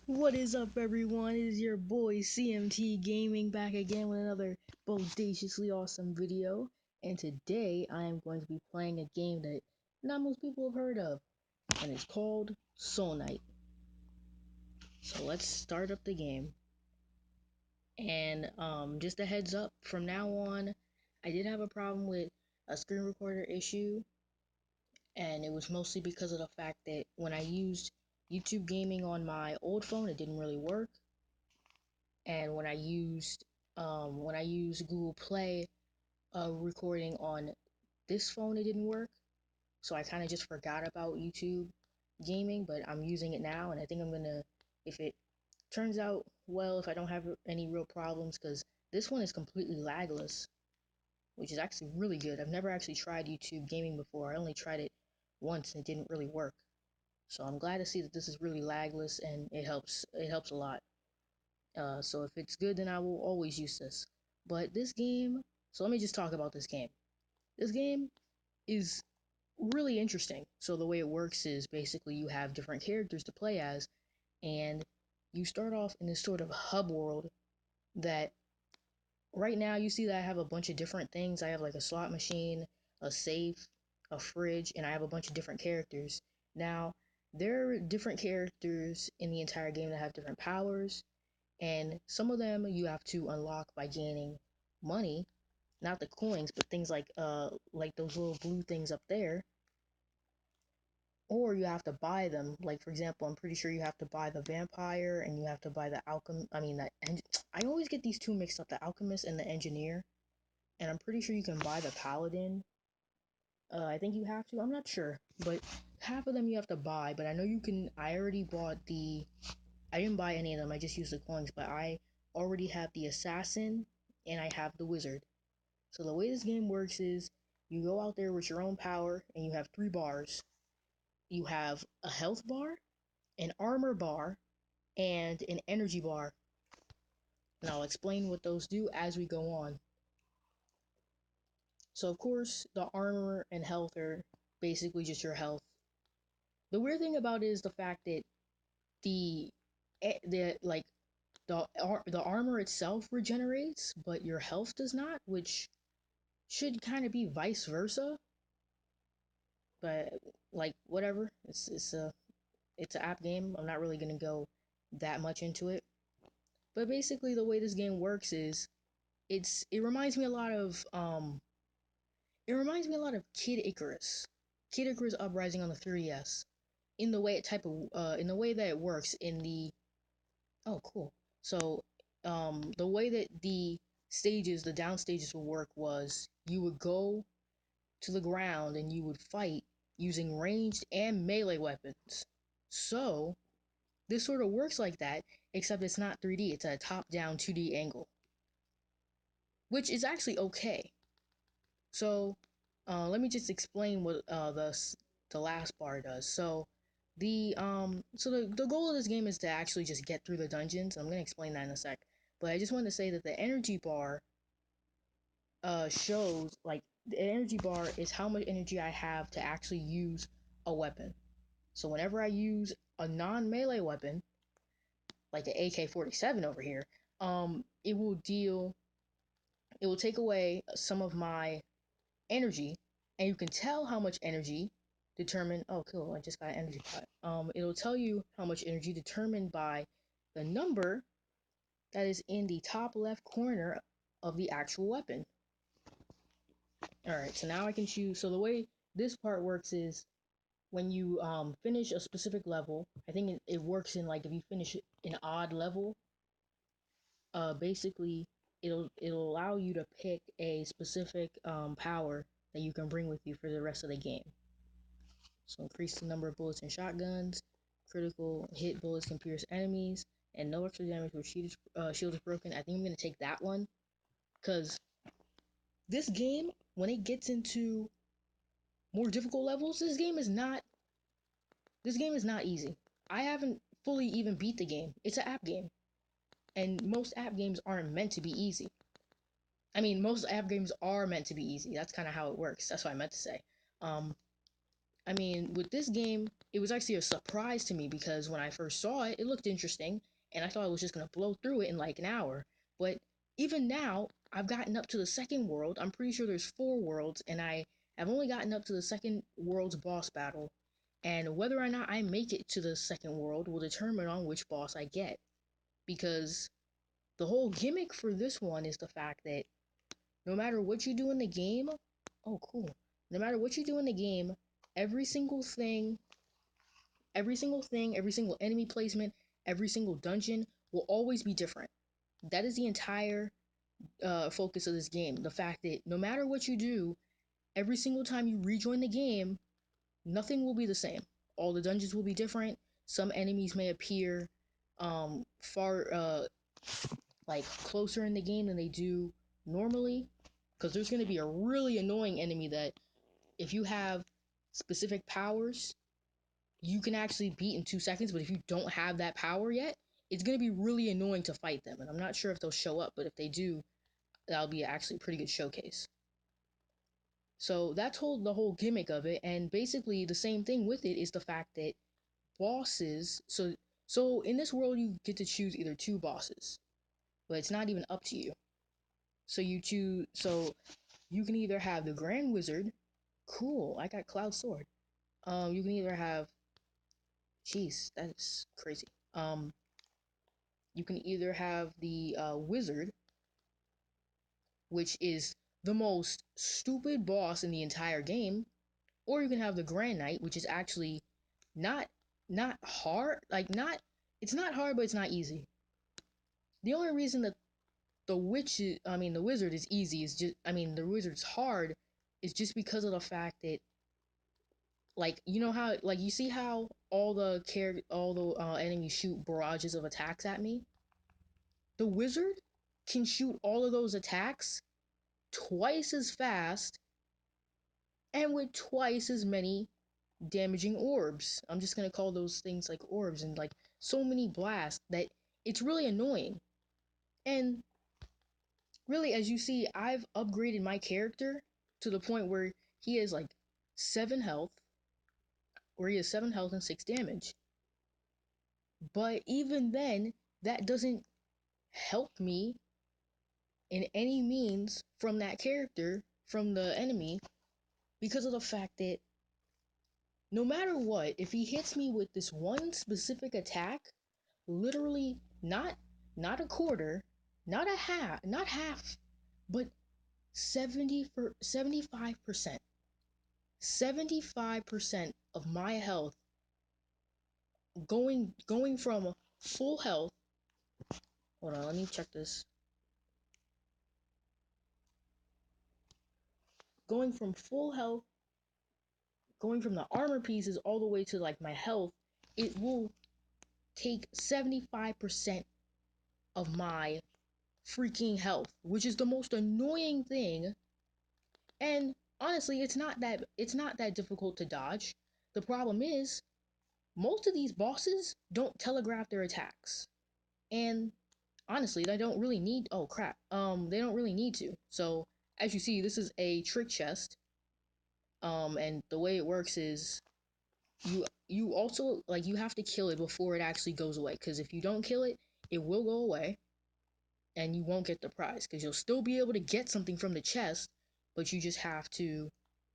What is up, everyone? It is your boy CMT Gaming back again with another bodaciously awesome video. And today I am going to be playing a game that not most people have heard of, and it's called Soul Knight. So let's start up the game. And just a heads up, from now on, I did have a problem with a screen recorder issue, and it was mostly because of the fact that when I used YouTube Gaming on my old phone, it didn't really work. And when I used Google Play recording on this phone, it didn't work. So I kind of just forgot about YouTube Gaming, but I'm using it now, and I think I'm gonna, if it turns out well, if I don't have any real problems, because this one is completely lagless, which is actually really good. I've never actually tried YouTube Gaming before. I only tried it once and it didn't really work. So I'm glad to see that this is really lagless, and it helps a lot. So if it's good, then I will always use this. But this game, so let me just talk about this game. This game is really interesting. So the way it works is basically you have different characters to play as, and you start off in this sort of hub world that right now you see that I have a bunch of different things. I have like a slot machine, a safe, a fridge, and I have a bunch of different characters. Now, there are different characters in the entire game that have different powers, and some of them you have to unlock by gaining money, not the coins, but things like those little blue things up there, or you have to buy them. Like, for example, I'm pretty sure you have to buy the vampire, and you have to buy the I always get these two mixed up, the alchemist and the engineer. And I'm pretty sure you can buy the paladin. I think you have to, I'm not sure, but half of them you have to buy. But I know you can. I didn't buy any of them, I just used the coins, but I already have the assassin and I have the wizard. So the way this game works is you go out there with your own power, and you have 3 bars. You have a health bar, an armor bar, and an energy bar. And I'll explain what those do as we go on. So of course, the armor and health are basically just your health. The weird thing about it is the fact that the the like the armor itself regenerates, but your health does not, which should kind of be vice versa. But like whatever, it's an app game. I'm not really gonna go that much into it. But basically, the way this game works is it reminds me a lot of Kid Icarus, Kid Icarus Uprising on the 3DS. In the way in the way that it works in the oh cool. So the way that the down stages will work was you would go to the ground and you would fight using ranged and melee weapons. So this sort of works like that, except it's not 3D, it's a top-down 2D angle, which is actually okay. So let me just explain what the last bar does. So the goal of this game is to actually just get through the dungeons. I'm gonna explain that in a sec. But I just wanted to say that the energy bar shows, like, the energy bar is how much energy I have to actually use a weapon. So whenever I use a non-melee weapon, like the AK-47 over here, it will take away some of my energy, and you can tell how much energy oh cool, I just got an energy pot. It'll tell you how much energy determined by the number that is in the top left corner of the actual weapon. Alright, so now I can choose. So the way this part works is when you finish a specific level, I think it works in, like, if you finish an odd level, basically it'll allow you to pick a specific power that you can bring with you for the rest of the game. So increase the number of bullets in shotguns, critical hit bullets can pierce enemies, and no extra damage when shield is broken. I think I'm gonna take that one, because this game, when it gets into more difficult levels, this game is not easy. I haven't fully even beat the game. It's an app game, and most app games aren't meant to be easy. I mean, most app games are meant to be easy. That's kind of how it works. That's what I meant to say. I mean, with this game, it was actually a surprise to me because when I first saw it, it looked interesting, and I thought I was just gonna blow through it in like an hour. But even now, I've gotten up to the second world. I'm pretty sure there's 4 worlds, and I have only gotten up to the second world's boss battle. And whether or not I make it to the second world will determine on which boss I get. Because the whole gimmick for this one is the fact that no matter what you do in the game, oh cool. No matter what you do in the game, every single thing, every single enemy placement, every single dungeon will always be different. That is the entire focus of this game. The fact that no matter what you do, every single time you rejoin the game, nothing will be the same. All the dungeons will be different. Some enemies may appear far like closer in the game than they do normally, because there's going to be a really annoying enemy that if you have specific powers you can actually beat in 2 seconds, but if you don't have that power yet, it's going to be really annoying to fight them. And I'm not sure if they'll show up, but if they do, that'll be actually a pretty good showcase. So that's the whole gimmick of it, and basically the same thing with it is the fact that bosses. So in this world you get to choose either 2 bosses, but it's not even up to you. So you choose. So you can either have the Grand Wizard. Cool, I got Cloud Sword. You can either have. Jeez, that's crazy. You can either have the Wizard, which is the most stupid boss in the entire game, or you can have the Grand Knight, which is actually not not hard. Like not, it's not hard, but it's not easy. The only reason that the Wizard is easy is just, the Wizard's hard is just because of the fact that, like, you know how, like, you see how all the enemies shoot barrages of attacks at me. The Wizard can shoot all of those attacks twice as fast and with twice as many damaging orbs. I'm just gonna call those things like orbs, and like so many blasts that it's really annoying. And really, as you see, I've upgraded my character to the point where he has like 7 health, where he has 7 health and 6 damage. But even then, that doesn't help me in any means from that character, from the enemy, because of the fact that no matter what, if he hits me with this one specific attack, literally not a quarter, not half, but 75%. 75% of my health going from full health. Hold on, let me check this. Going from full health, going from the armor pieces all the way to like my health, it will take 75% of my freaking health, which is the most annoying thing. And honestly, it's not that difficult to dodge. The problem is most of these bosses don't telegraph their attacks. And honestly, they don't really need, oh crap. They don't really need to. So, as you see, this is a trick chest. And the way it works is you also, like, you have to kill it before it actually goes away, because if you don't kill it, it will go away and you won't get the prize, because you'll still be able to get something from the chest, but you just have to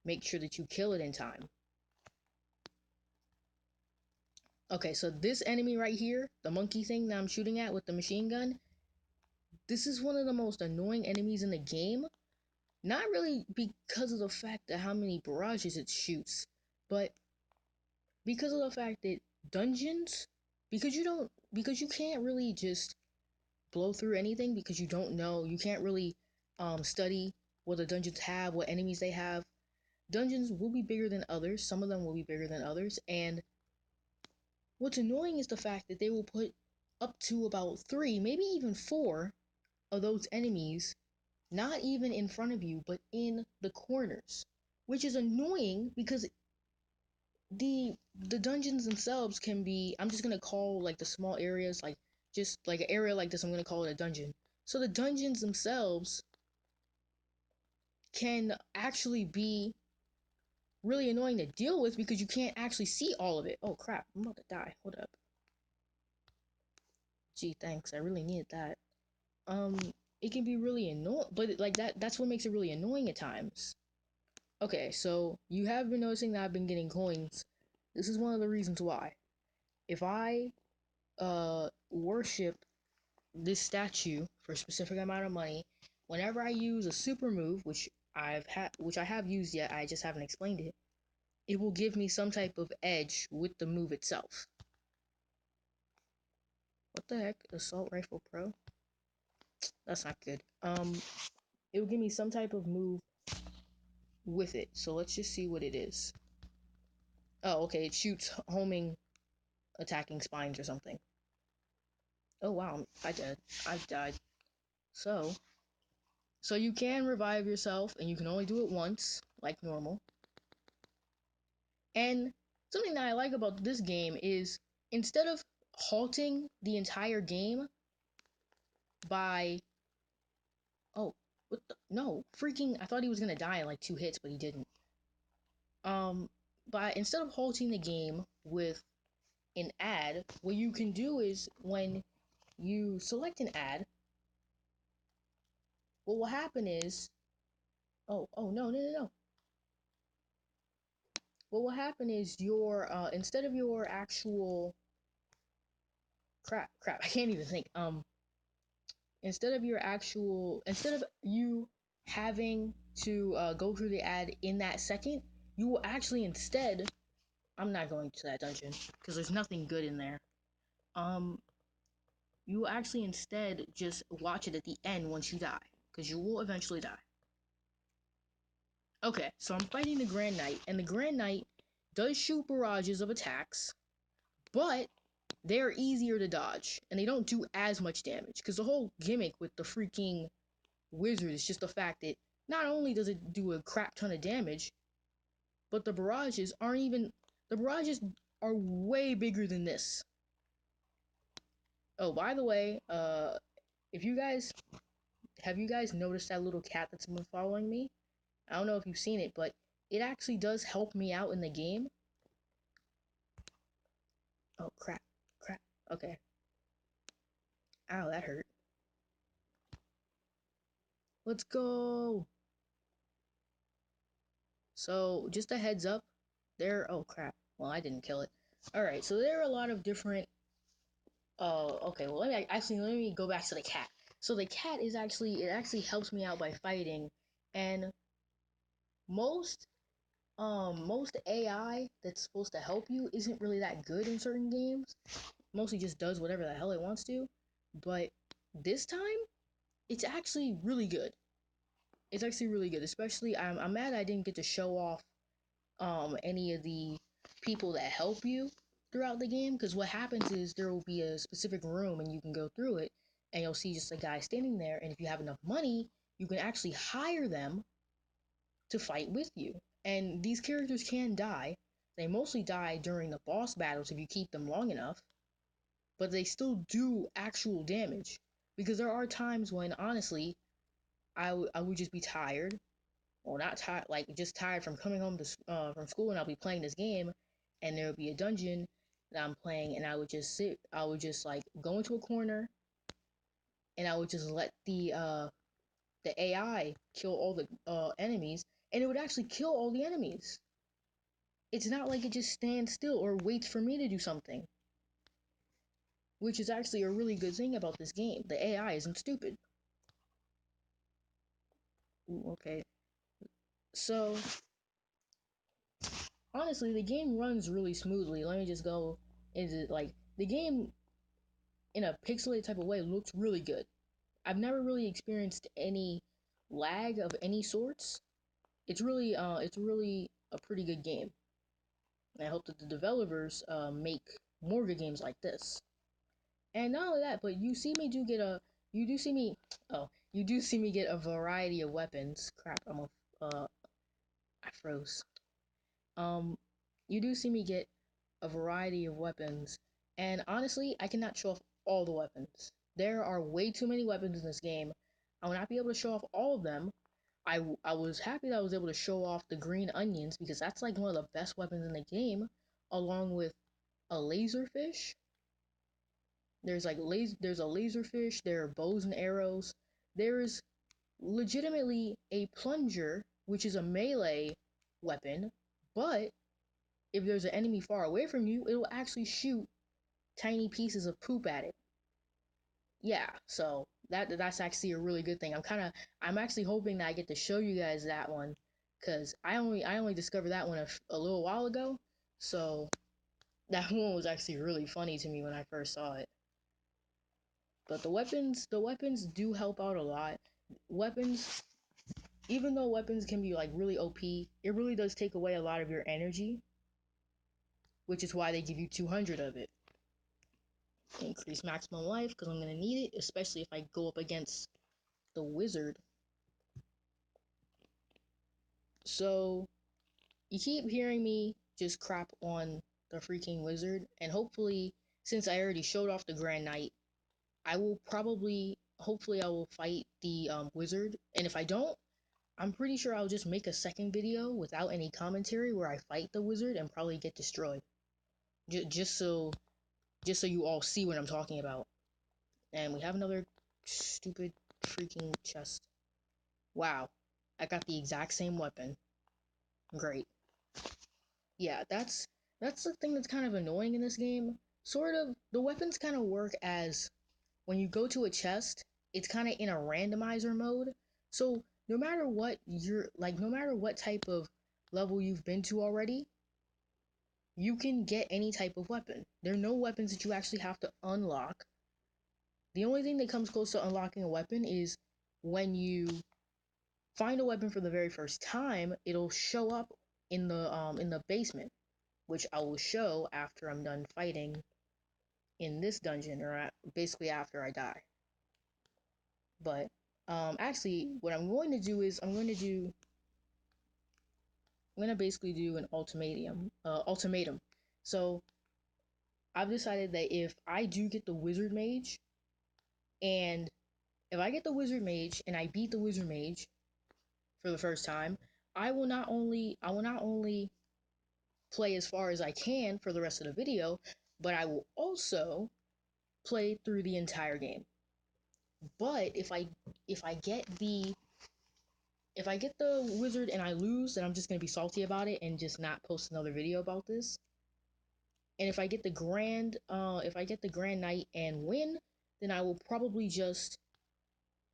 make sure that you kill it in time. Okay, so this enemy right here, the monkey thing that I'm shooting at with the machine gun, this is one of the most annoying enemies in the game. Not really because of the fact of how many barrages it shoots, but because of the fact that dungeons, because you can't really just blow through anything, because you don't know, you can't really study what the dungeons have, what enemies they have. Dungeons will be bigger than others, some of them will be bigger than others, and what's annoying is the fact that they will put up to about 3, maybe even 4 of those enemies, not even in front of you, but in the corners, which is annoying because the dungeons themselves can be, I'm just gonna call like the small areas, like just like an area like this, I'm gonna call it a dungeon. So the dungeons themselves can actually be really annoying to deal with because you can't actually see all of it. Oh crap, I'm about to die. Hold up. Gee, thanks. I really needed that. Um, it can be really annoying, but like that's what makes it really annoying at times. Okay, so you have been noticing that I've been getting coins. This is one of the reasons why. If I worship this statue for a specific amount of money, whenever I use a super move, which I have used yet, I just haven't explained it, it will give me some type of edge with the move itself. What the heck? Assault Rifle Pro? That's not good. It will give me some type of move with it. So let's just see what it is. Oh, okay, it shoots homing attacking spines or something. Oh wow, I died. I died. So you can revive yourself and you can only do it once, like normal. And something that I like about this game is instead of halting the entire game by oh, what the no, freaking I thought he was gonna die in like 2 hits, but he didn't. But instead of halting the game with an ad, what you can do is when you select an ad, what will happen is oh no. What will happen is your instead of your actual crap, I can't even think. Instead of you having to go through the ad in that second, you will actually instead I'm not going to that dungeon because there's nothing good in there. Um you will actually instead just watch it at the end once you die because you will eventually die. Okay, so I'm fighting the Grand Knight, and the Grand Knight does shoot barrages of attacks, but they're easier to dodge, and they don't do as much damage, because the whole gimmick with the freaking wizard is just the fact that not only does it do a crap ton of damage, but the barrages are way bigger than this. Oh, by the way, if you guys, have you guys noticed that little cat that's been following me? I don't know if you've seen it, but it actually does help me out in the game. Oh, crap. Okay. Ow, that hurt. Let's go! So, just a heads up, oh crap. Well, I didn't kill it. Alright, so there are a lot of different, okay, well, let me go back to the cat. So the cat is it actually helps me out by fighting, and most, most AI that's supposed to help you isn't really that good in certain games. Mostly just does whatever the hell it wants to, but this time, it's actually really good. It's actually really good, especially, I'm mad I didn't get to show off any of the people that help you throughout the game, because what happens is there will be a specific room and you can go through it and you'll see just a guy standing there, and if you have enough money you can actually hire them to fight with you. And these characters can die. They mostly die during the boss battles if you keep them long enough, but they still do actual damage, because there are times when honestly I would just be tired, or not tired, like just tired from coming home from school, and I'll be playing this game, and there will be a dungeon that I'm playing, and I would just like go into a corner, and I would just let the AI kill all the enemies, and it would actually kill all the enemies. It's not like it just stands still or waits for me to do something, which is actually a really good thing about this game. The AI isn't stupid. Ooh, okay, so honestly, the game runs really smoothly. Let me just go into like the game in a pixelated type of way looks really good. I've never really experienced any lag of any sorts. It's really a pretty good game. And I hope that the developers make more good games like this. And not only that, but you do see me you do see me get a variety of weapons. Crap, I froze. Um, you do see me get a variety of weapons, and honestly, I cannot show off all the weapons. There are way too many weapons in this game. I will not be able to show off all of them, I was happy that I was able to show off the green onions because that's like one of the best weapons in the game, along with a laserfish. There's a laserfish, there are bows and arrows. There's legitimately a plunger, which is a melee weapon, but if there's an enemy far away from you, it'll actually shoot tiny pieces of poop at it. Yeah, so that's actually a really good thing. I'm actually hoping that I get to show you guys that one, cause I only discovered that one a little while ago, so that one was actually really funny to me when I first saw it. But the weapons do help out a lot. Weapons, even though weapons can be like really OP, it really does take away a lot of your energy, which is why they give you 200 of it. Increase maximum life because I'm gonna need it, especially if I go up against the wizard. So you keep hearing me just crap on the freaking wizard, and hopefully, since I already showed off the Grand Knight, hopefully, I will fight the wizard. And if I don't, I'm pretty sure I'll just make a second video without any commentary where I fight the wizard and probably get destroyed, just so you all see what I'm talking about. And we have another stupid freaking chest. Wow, I got the exact same weapon. Great. Yeah, that's the thing that's kind of annoying in this game. Sort of, the weapons kind of work as when you go to a chest, it's kind of in a randomizer mode. So no matter what type of level you've been to already, you can get any type of weapon. There are no weapons that you actually have to unlock. The only thing that comes close to unlocking a weapon is when you find a weapon for the very first time, it'll show up in the basement, which I will show after I'm done fighting in this dungeon, or basically after I die. But actually, what I'm going to do is I'm gonna basically do an ultimatum. So I've decided that if I do get the wizard mage, and if I get the wizard mage and I beat the wizard mage for the first time, I will not only play as far as I can for the rest of the video, but I will also play through the entire game. But if I get the wizard and I lose, then I'm just gonna be salty about it and just not post another video about this. And if I get the grand knight and win, then I'll probably just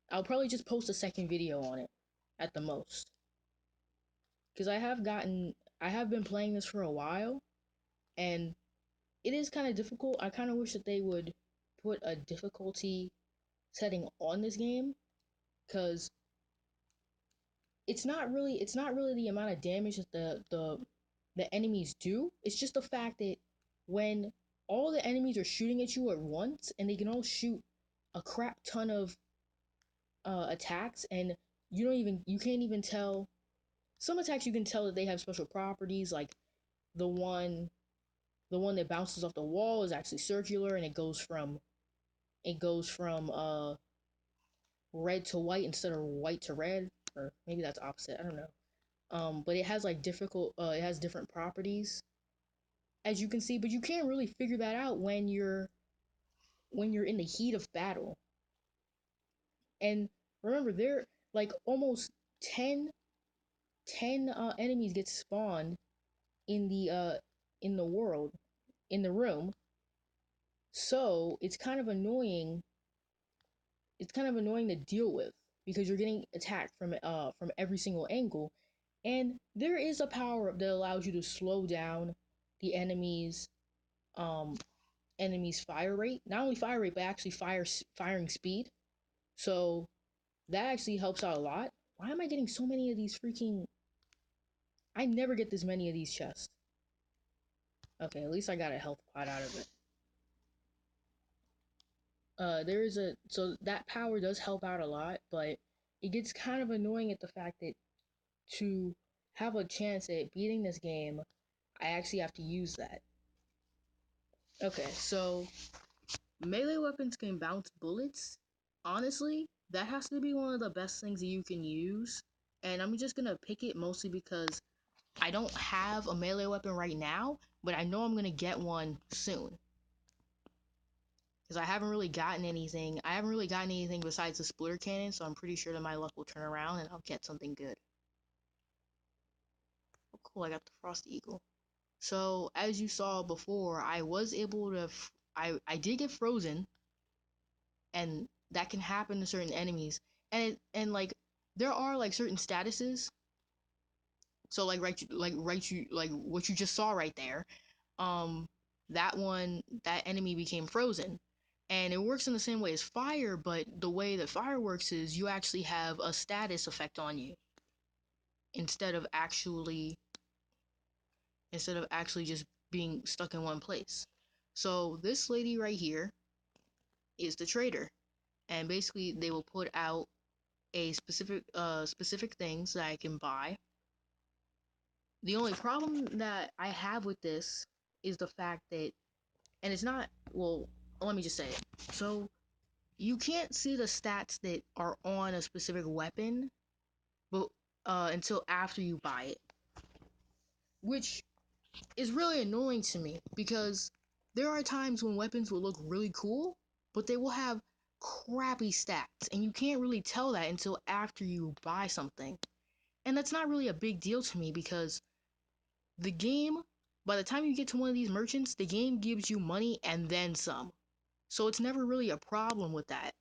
post a second video on it at the most. Because I have been playing this for a while, and it is kind of difficult. I kind of wish that they would put a difficulty setting on this game, because it's not really the amount of damage that the enemies do. It's just the fact that when all the enemies are shooting at you at once and they can all shoot a crap ton of attacks, and you can't even tell. Some attacks you can tell that they have special properties, like the one the one that bounces off the wall is actually circular, and it goes from red to white instead of white to red, or maybe that's opposite. I don't know. But it has it has different properties, as you can see, but you can't really figure that out when you're in the heat of battle. And remember, there like almost 10 enemies get spawned in the world, in the room. So it's kind of annoying to deal with, because you're getting attacked from every single angle. And there is a power up that allows you to slow down the um enemy's fire rate. Not only fire rate, but actually firing speed. So that actually helps out a lot. Why am I getting so many of these freaking... I never get this many of these chests. Okay, at least I got a health pot out of it. So that power does help out a lot, but it gets kind of annoying at the fact that to have a chance at beating this game, I actually have to use that. Okay, so melee weapons can bounce bullets. Honestly, that has to be one of the best things that you can use And I'm just gonna pick it mostly because I don't have a melee weapon right now, but I know I'm gonna get one soon. Because I haven't really gotten anything. I haven't really gotten anything besides the splitter cannon, so I'm pretty sure that my luck will turn around and I'll get something good. Oh, cool, I got the Frost Eagle. So, as you saw before, I was able to... I did get frozen, and that can happen to certain enemies. And like, there are, like, certain statuses. So, like, like what you just saw right there. That enemy became frozen. And it works in the same way as fire, but the way that fire works is you actually have a status effect on you instead of actually just being stuck in one place. So this lady right here is the trader, and basically they will put out a specific things that I can buy. The only problem that I have with this is the fact that, and it's not, well, let me just say it. So you can't see the stats that are on a specific weapon, but until after you buy it, which is really annoying to me because there are times when weapons will look really cool, but they will have crappy stats, and you can't really tell that until after you buy something. And that's not really a big deal to me because the game, by the time you get to one of these merchants, the game gives you money and then some. So it's never really a problem with that.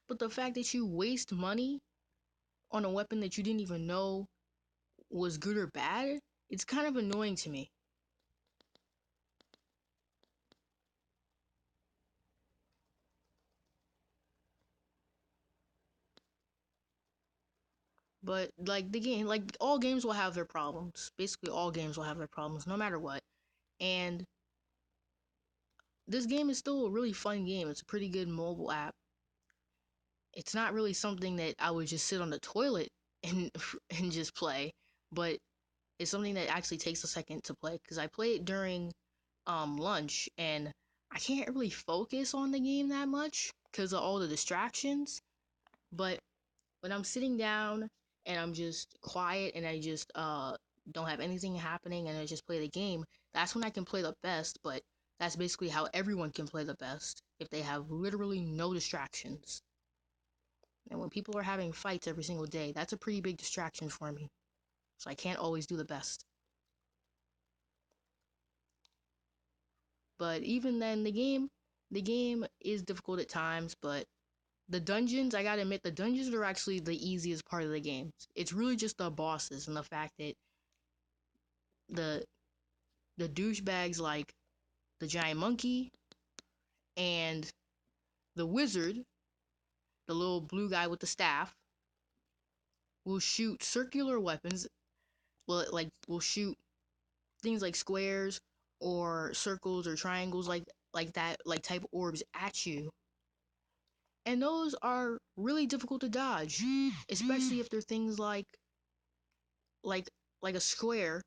But the fact that you waste money on a weapon that you didn't even know was good or bad, it's kind of annoying to me. But like the game, like all games will have their problems. Basically, all games will have their problems, no matter what. And this game is still a really fun game. It's a pretty good mobile app. It's not really something that I would just sit on the toilet and and just play, but it's something that actually takes a second to play because I play it during lunch, and I can't really focus on the game that much because of all the distractions. But when I'm sitting down and I'm just quiet and I just don't have anything happening and I just play the game, that's when I can play the best. But that's basically how everyone can play the best if they have literally no distractions. And when people are having fights every single day, that's a pretty big distraction for me. So I can't always do the best. But even then, the game is difficult at times, but the dungeons, I gotta admit, the dungeons are actually the easiest part of the game. It's really just the bosses and the fact that the the douchebags like the giant monkey and the wizard, the little blue guy with the staff, will shoot circular weapons. Well, like will shoot things like squares or circles or triangles like that, like type orbs at you. And those are really difficult to dodge, especially if they're things like like a square,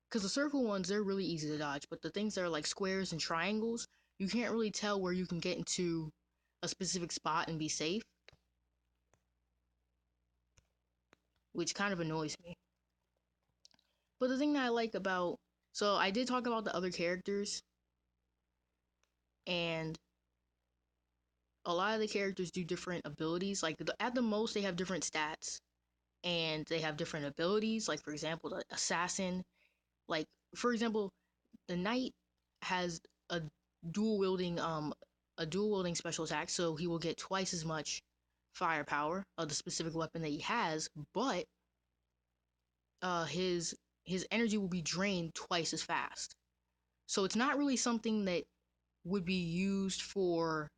because the circle ones, they're really easy to dodge, but the things that are like squares and triangles, you can't really tell where you can get into a specific spot and be safe, which kind of annoys me. But the thing that I like about, so I did talk about the other characters, and a lot of the characters do different abilities. Like at the most, they have different stats and they have different abilities. Like for example, the assassin, like for example, the knight has a dual wielding special attack, so he will get twice as much firepower of the specific weapon that he has, but his energy will be drained twice as fast. So it's not really something that would be used for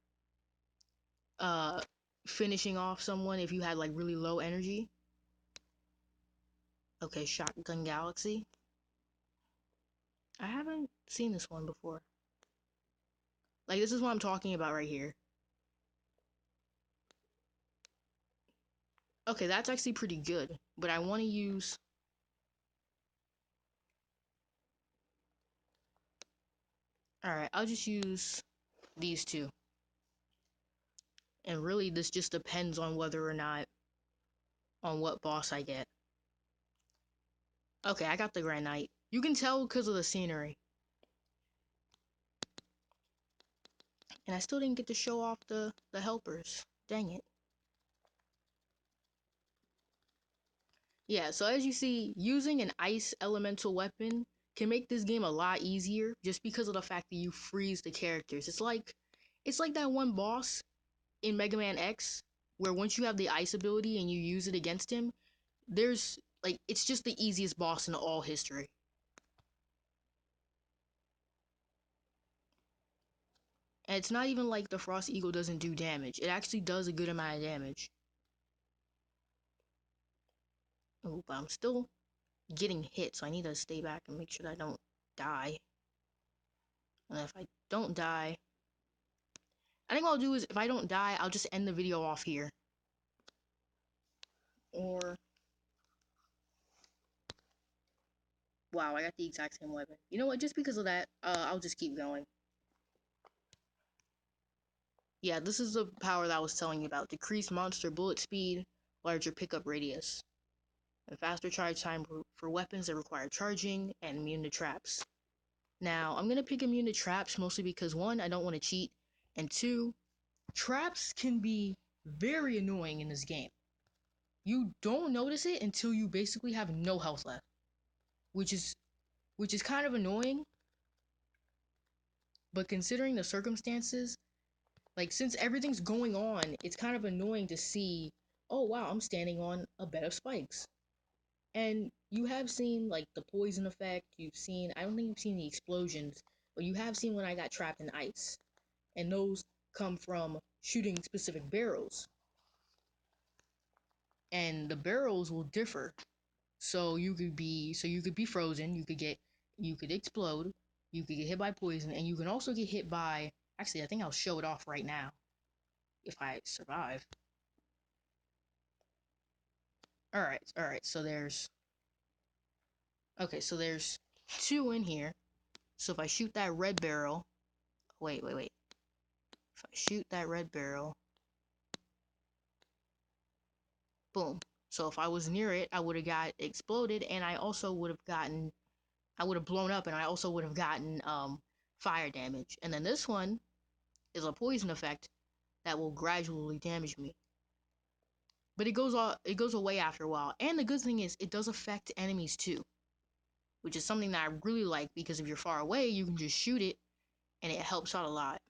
uh finishing off someone if you had like really low energy. Okay, Shotgun Galaxy. I haven't seen this one before. Like this is what I'm talking about right here. Okay, that's actually pretty good, but I want to use... Alright, I'll just use these two. And really, this just depends on whether or not on what boss I get. Okay, I got the Grand Knight. You can tell because of the scenery. And I still didn't get to show off the helpers. Dang it. Yeah, so as you see, using an ice elemental weapon can make this game a lot easier just because of the fact that you freeze the characters. It's like that one boss in Mega Man X where once you have the ice ability and you use it against him, there's like it's just the easiest boss in all history. And it's not even like the Frost Eagle doesn't do damage. It actually does a good amount of damage. Oh, but I'm still getting hit, so I need to stay back and make sure that I don't die. And if I don't die, I think what I'll do is if I don't die, I'll just end the video off here. Or, wow, I got the exact same weapon. You know what, just because of that, I'll just keep going. Yeah, this is the power that I was telling you about. Decreased monster bullet speed, larger pickup radius, and faster charge time for weapons that require charging, and immune to traps. Now, I'm gonna pick immune to traps mostly because 1, I don't want to cheat, and 2, traps can be very annoying in this game. You don't notice it until you basically have no health left, which is kind of annoying, but considering the circumstances, like since everything's going on, it's kind of annoying to see, oh wow, I'm standing on a bed of spikes. And you have seen like the poison effect, I don't think you've seen the explosions, but you have seen when I got trapped in ice. And those come from shooting specific barrels. And the barrels will differ. So you could be frozen, you could explode, you could get hit by poison, and you can also get hit by, actually I think I'll show it off right now if I survive. Alright, so there's 2 in here. So if I shoot that red barrel, wait. If I shoot that red barrel, boom. So if I was near it, I would have got exploded, and I would have blown up, and I also would have gotten fire damage. And then this one is a poison effect that will gradually damage me. But it goes away after a while. And the good thing is it does affect enemies too, which is something that I really like because if you're far away, you can just shoot it and it helps out a lot.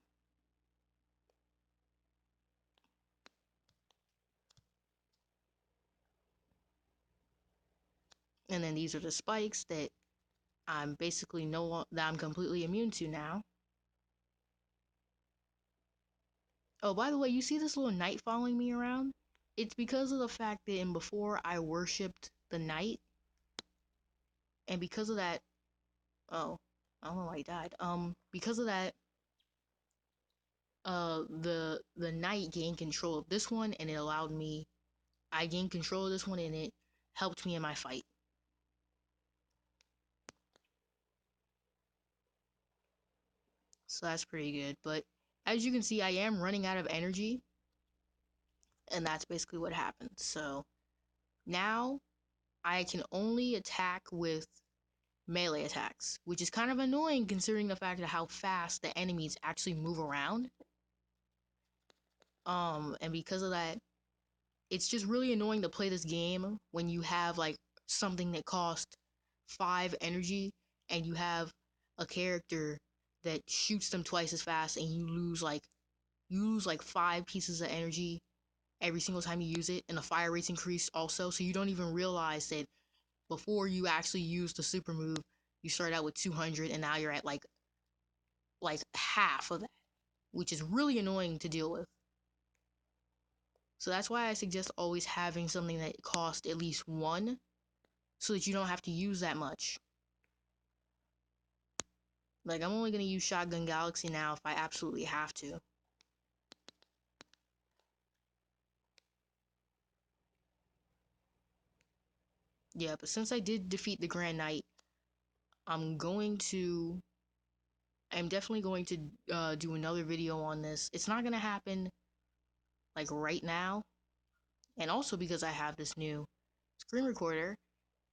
And then these are the spikes that I'm basically that I'm completely immune to now. Oh, by the way, you see this little knight following me around? It's because of the fact that before I worshipped the knight, and because of that, oh, I don't know why he died. Because of that, the knight gained control of this one, and I gained control of this one, and it helped me in my fight. So that's pretty good. But as you can see, I am running out of energy, and that's basically what happened. So now I can only attack with melee attacks, which is kind of annoying considering the fact of how fast the enemies actually move around. And because of that, it's just really annoying to play this game when you have like something that costs 5 energy and you have a character that shoots them twice as fast, and you lose like 5 pieces of energy every single time you use it, and the fire rate's increased also, so you don't even realize that before you actually use the super move, you start out with 200 and now you're at like half of that, which is really annoying to deal with. So that's why I suggest always having something that costs at least 1 so that you don't have to use that much. Like, I'm only going to use Shotgun Galaxy now if I absolutely have to. Yeah, but since I did defeat the Grand Knight, I'm definitely going to do another video on this. It's not going to happen like right now. And also because I have this new screen recorder,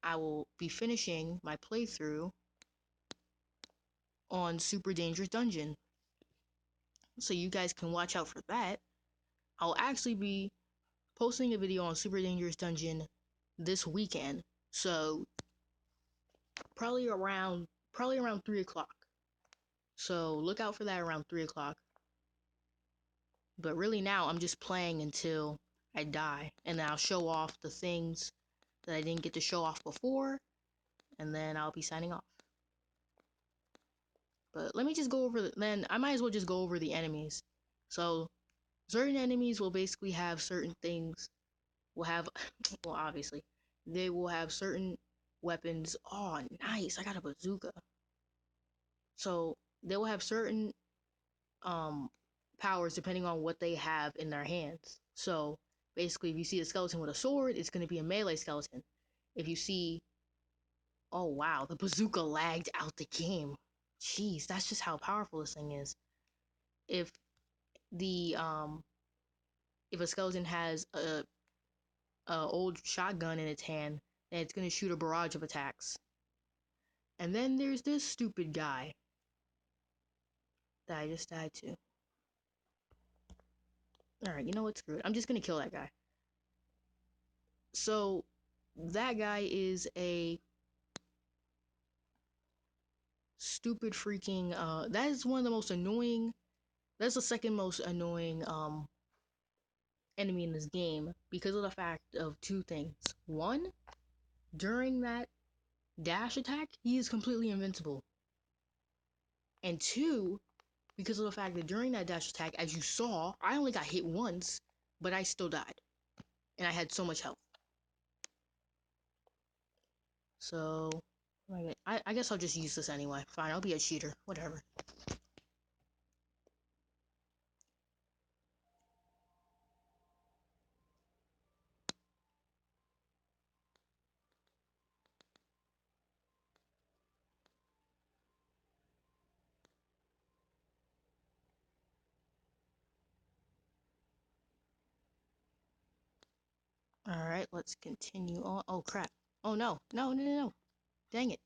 I will be finishing my playthrough on Super Dangerous Dungeon. So you guys can watch out for that. I'll actually be posting a video on Super Dangerous Dungeon this weekend. So probably around 3 o'clock. So look out for that around 3 o'clock. But really now I'm just playing until I die, and then I'll show off the things that I didn't get to show off before, and then I'll be signing off. But let me just go over then I might as well just go over the enemies. So certain enemies will basically have certain things. Will have well, obviously they will have certain weapons. Oh, nice! I got a bazooka. So they will have certain powers depending on what they have in their hands. So basically, if you see a skeleton with a sword, it's going to be a melee skeleton. If you see, oh wow, the bazooka lagged out the game. Jeez, that's just how powerful this thing is. If the if a skeleton has a old shotgun in its hand, then it's going to shoot a barrage of attacks. And then there's this stupid guy that I just died to. Alright, you know what? Screw it. I'm just gonna kill that guy. So, that guy is a stupid freaking, that is one of the most annoying, that's the second most annoying, enemy in this game because of the fact of two things. One, during that dash attack, he is completely invincible. And two, because of the fact that during that dash attack, as you saw, I only got hit once, but I still died. And I had so much health. So, I guess I'll just use this anyway. Fine, I'll be a cheater. Whatever. Alright, let's continue on. Oh, crap. Oh, no. No, no, no, no. Dang it.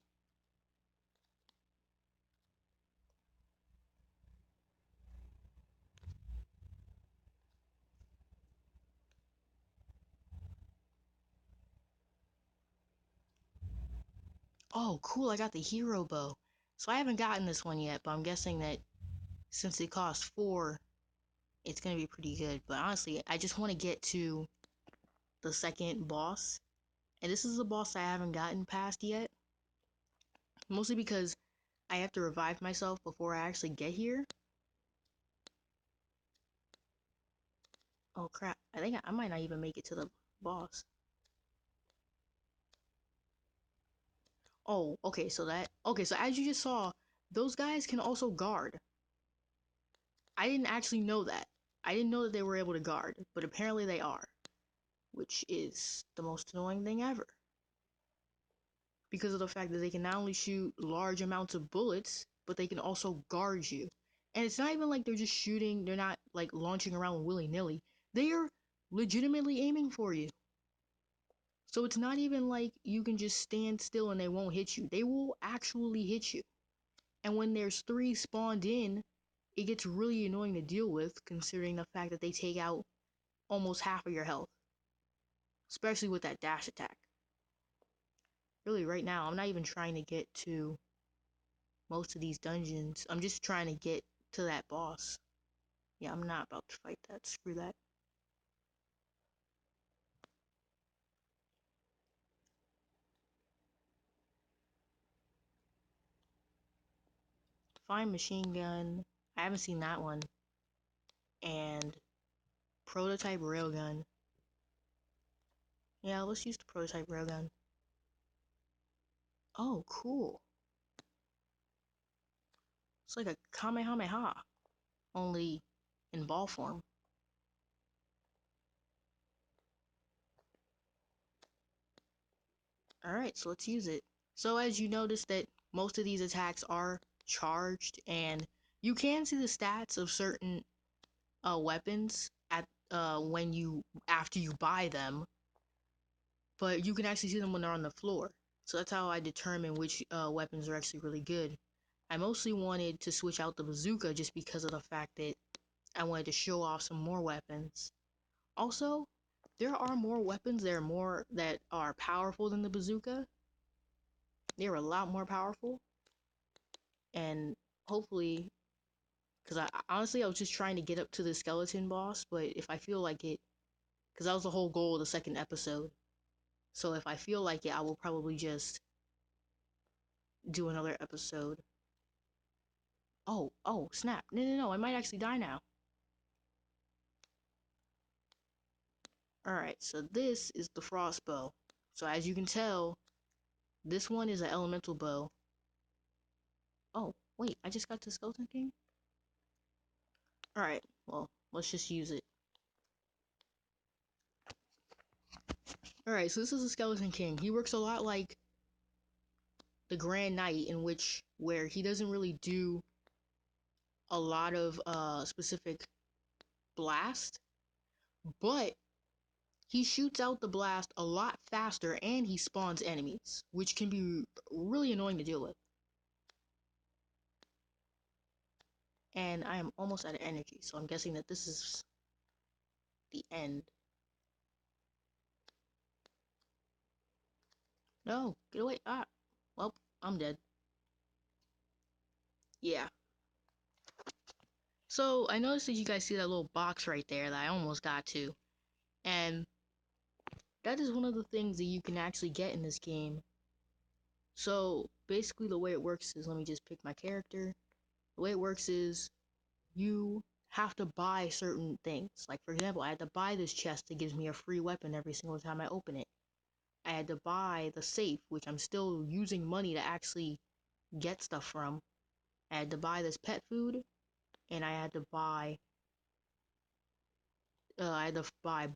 Oh, cool. I got the hero bow. So I haven't gotten this one yet, but I'm guessing that since it costs 4, it's gonna be pretty good. But honestly, I just want to get to the second boss. And this is a boss I haven't gotten past yet. Mostly because I have to revive myself before I actually get here. Oh crap, I think I might not even make it to the boss. Oh, okay, so as you just saw, those guys can also guard. I didn't actually know that. I didn't know that they were able to guard, but apparently they are. Which is the most annoying thing ever. Because of the fact that they can not only shoot large amounts of bullets, but they can also guard you. And it's not even like they're just shooting, they're not like launching around willy-nilly. They are legitimately aiming for you. So it's not even like you can just stand still and they won't hit you. They will actually hit you. And when there's 3 spawned in, it gets really annoying to deal with, considering the fact that they take out almost half of your health. Especially with that dash attack. Really, right now, I'm not even trying to get to most of these dungeons. I'm just trying to get to that boss. Yeah, I'm not about to fight that. Screw that. Fine machine gun. I haven't seen that one. And prototype railgun. Yeah, let's use the prototype railgun. Oh, cool. It's like a Kamehameha, only in ball form. Alright, so let's use it. So as you notice that most of these attacks are charged, and you can see the stats of certain weapons after you buy them, but you can actually see them when they're on the floor. So that's how I determine which weapons are actually really good. I mostly wanted to switch out the bazooka just because of the fact that I wanted to show off some more weapons. Also, there are more weapons that are powerful than the bazooka. They're a lot more powerful, and hopefully, because honestly I was just trying to get up to the skeleton boss, but if I feel like it, because that was the whole goal of the second episode. So if I feel like it, I will probably just do another episode. Oh, snap. No, I might actually die now. Alright, so this is the frost bow. So as you can tell, this one is an elemental bow. Oh, wait, I just got to Skeleton King? Alright, well, let's just use it. Alright, so this is a Skeleton King. He works a lot like the Grand Knight, where he doesn't really do a lot of specific blast, but he shoots out the blast a lot faster and he spawns enemies, which can be really annoying to deal with. And I am almost out of energy, so I'm guessing that this is the end. No, get away. Ah, well, I'm dead. Yeah. So I noticed that you guys see that little box right there that I almost got to. And that is one of the things that you can actually get in this game. So basically the way it works is, let me just pick my character. The way it works is you have to buy certain things. Like for example, I had to buy this chest that gives me a free weapon every single time I open it. I had to buy the safe, which I'm still using money to actually get stuff from. I had to buy this pet food, and I had to buy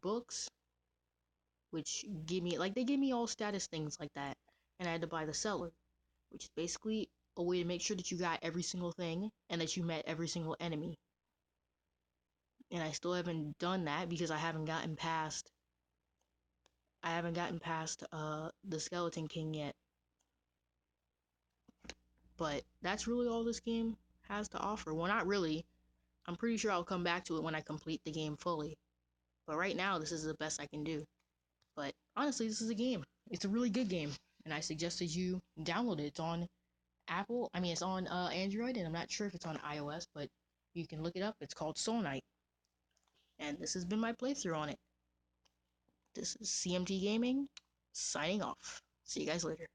books, which they give me all status things like that. And I had to buy the cellar, which is basically a way to make sure that you got every single thing and that you met every single enemy. And I still haven't done that because I haven't gotten past the Skeleton King yet. But that's really all this game has to offer. Well, not really. I'm pretty sure I'll come back to it when I complete the game fully. But right now, this is the best I can do. But honestly, this is a game. It's a really good game. And I suggested you download it. It's on Apple. I mean, it's on Android, and I'm not sure if it's on iOS, but you can look it up. It's called Soul Knight. And this has been my playthrough on it. This is CMT Gaming, signing off. See you guys later.